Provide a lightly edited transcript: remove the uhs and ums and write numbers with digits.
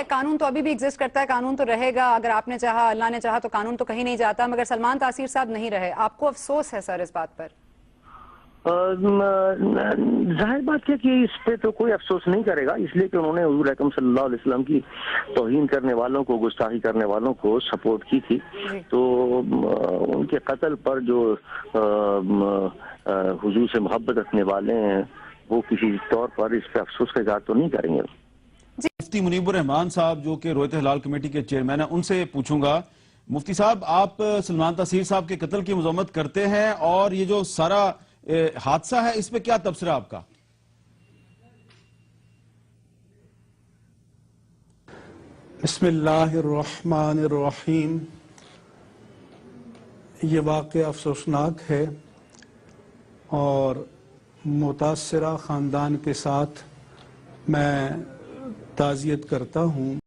قانون تو ابھی بھی ایگزسٹ کرتا ہے، قانون تو رہے گا، اگر آپ نے چاہا، اللہ نے چاہا تو قانون تو کہیں نہیں جاتا، مگر سلمان تاثیر صاحب نہیں رہے، آپ کو افسوس ہے سر اس بات پر؟ ظاہر بات ہے کہ اس پہ تو کوئی افسوس نہیں کرے گا، اس لیے کہ انہوں نے حضور اکرم صلی اللہ علیہ وسلم کی توہین کرنے والوں کو، گستاخی کرنے والوں کو سپورٹ کی تھی، تو ان کے قتل پر جو حضور سے محبت رکھنے والے ہیں وہ کسی طور پر اس پہ افسوس کا اظہار تو نہیں کریں گے۔ مفتی منیب الرحمان صاحب جو کہ رویت ہلال کمیٹی کے چیئرمین ہیں، ان سے پوچھوں گا، مفتی صاحب آپ سلمان تاثیر صاحب کے قتل کی مذمت کرتے ہیں، اور یہ جو سارا حادثہ ہے اس پہ کیا تبصرہ آپ کا؟ بسم اللہ الرحمن الرحیم۔ یہ واقعہ افسوسناک ہے اور متاثرہ خاندان کے ساتھ میں تعزیت کرتا ہوں۔